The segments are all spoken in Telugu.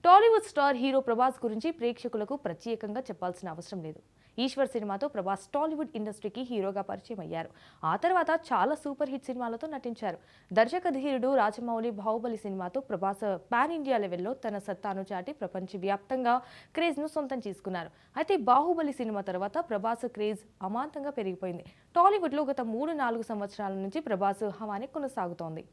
టాలీవుడ్ స్టార్ హీరో ప్రభాస్ గురించి ప్రేక్షకులకు ప్రత్యేకంగా చెప్పాల్సిన అవసరం లేదు. ఈశ్వర్ సినిమాతో ప్రభాస్ టాలీవుడ్ ఇండస్ట్రీకి హీరోగా పరిచయం అయ్యారు. ఆ తర్వాత చాలా సూపర్ హిట్ సినిమాలతో నటించారు. దర్శక ధీరుడు రాజమౌళి బాహుబలి సినిమాతో ప్రభాస్ పాన్ ఇండియా లెవెల్లో తన సత్తాను చాటి ప్రపంచవ్యాప్తంగా క్రేజ్ను సొంతం చేసుకున్నారు. అయితే బాహుబలి సినిమా తర్వాత ప్రభాస్ క్రేజ్ అమాంతంగా పెరిగిపోయింది. టాలీవుడ్లో గత 3-4 సంవత్సరాల నుంచి ప్రభాస్ హవానే కొనసాగుతోంది.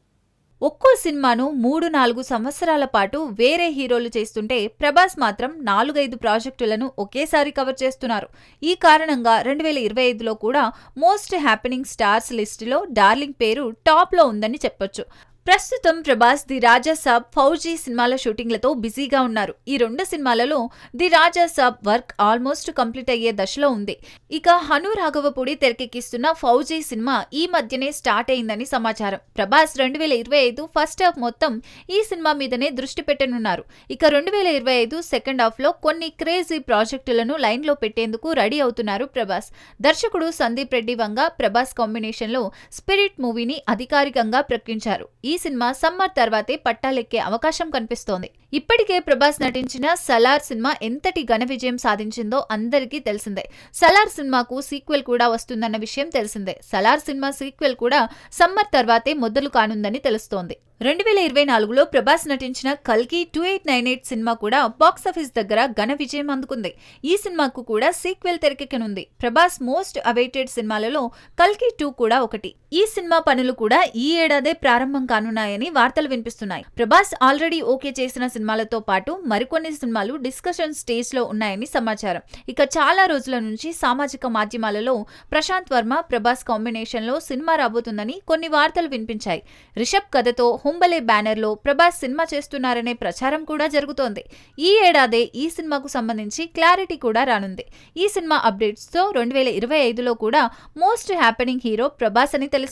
ఒక్కో సినిమాను 3-4 సంవత్సరాల పాటు వేరే హీరోలు చేస్తుంటే ప్రభాస్ మాత్రం 4-5 ప్రాజెక్టులను ఒకేసారి కవర్ చేస్తున్నారు. ఈ కారణంగా 2025లో కూడా మోస్ట్ హ్యాపెనింగ్ స్టార్స్ లిస్టులో డార్లింగ్ పేరు టాప్లో ఉందని చెప్పొచ్చు. ప్రస్తుతం ప్రభాస్ ది రాజా సాబ్, ఫౌజీ సినిమాల షూటింగ్లతో బిజీగా ఉన్నారు. ఈ 2 సినిమాలలో the Raja Saab work almost complete అయ్యే దశలో ఉంది. ఇక హను రాఘవపూడి తెరకెక్కిస్తున్న ఫౌజీ సినిమా ఈ మధ్యనే స్టార్ట్ అయిందని సమాచారం. ప్రభాస్ 2025 ఫస్ట్ హాఫ్ మొత్తం ఈ సినిమా మీదనే దృష్టి పెట్టనున్నారు. ఇక 2025 సెకండ్ హాఫ్ లో కొన్ని క్రేజీ ప్రాజెక్టులను లైన్ లో పెట్టేందుకు రెడీ అవుతున్నారు ప్రభాస్. దర్శకుడు సందీప్ రెడ్డి వంగ ప్రభాస్ కాంబినేషన్ లో స్పిరిట్ మూవీని అధికారికంగా ప్రకటించారు. ఈ సినిమా సమ్మర్ తర్వాతే పట్టాలెక్కే అవకాశం కనిపిస్తోంది. ఇప్పటికే ప్రభాస్ నటించిన సలార్ సినిమా ఎంతటి ఘన విజయం సాధించిందో అందరికీ తెలిసిందే. సలార్ సినిమాకు సీక్వెల్ కూడా వస్తుందన్న విషయం తెలిసిందే. సలార్ సినిమా సీక్వెల్ కూడా సమ్మర్ తర్వాతే మొదలు కానుందని తెలుస్తోంది. 2024లో ప్రభాస్ నటించిన కల్కి 2898 సినిమా కూడా బాక్సాఫీస్ దగ్గర ఘన విజయం అందుకుంది. ఈ సినిమాకు కూడా సీక్వెల్ తెరకెక్కనుంది. ప్రభాస్ మోస్ట్ అవైటెడ్ సినిమాలలో కల్కి 2 కూడా ఒకటి. ఈ సినిమా పనులు కూడా ఈ ఏడాదే ప్రారంభం కానున్నాయని వార్తలు వినిపిస్తున్నాయి. ప్రభాస్ ఆల్రెడీ ఓకే చేసిన సినిమాలతో పాటు మరికొన్ని సినిమాలు డిస్కషన్ స్టేజ్ లో ఉన్నాయని సమాచారం. ఇక చాలా రోజుల నుంచి సామాజిక మాధ్యమాలలో ప్రశాంత్ వర్మ ప్రభాస్ కాంబినేషన్ లో సినిమా రాబోతుందని కొన్ని వార్తలు వినిపించాయి. రిషబ్ కథతో హుంబలే బ్యానర్ లో ప్రభాస్ సినిమా చేస్తున్నారనే ప్రచారం కూడా జరుగుతోంది. ఈ ఏడాదే ఈ సినిమాకు సంబంధించి క్లారిటీ కూడా రానుంది. ఈ సినిమా అప్డేట్స్ తో 2025లో కూడా మోస్ట్ హ్యాపెనింగ్ హీరో ప్రభాస్ అని తెలుస్తోంది.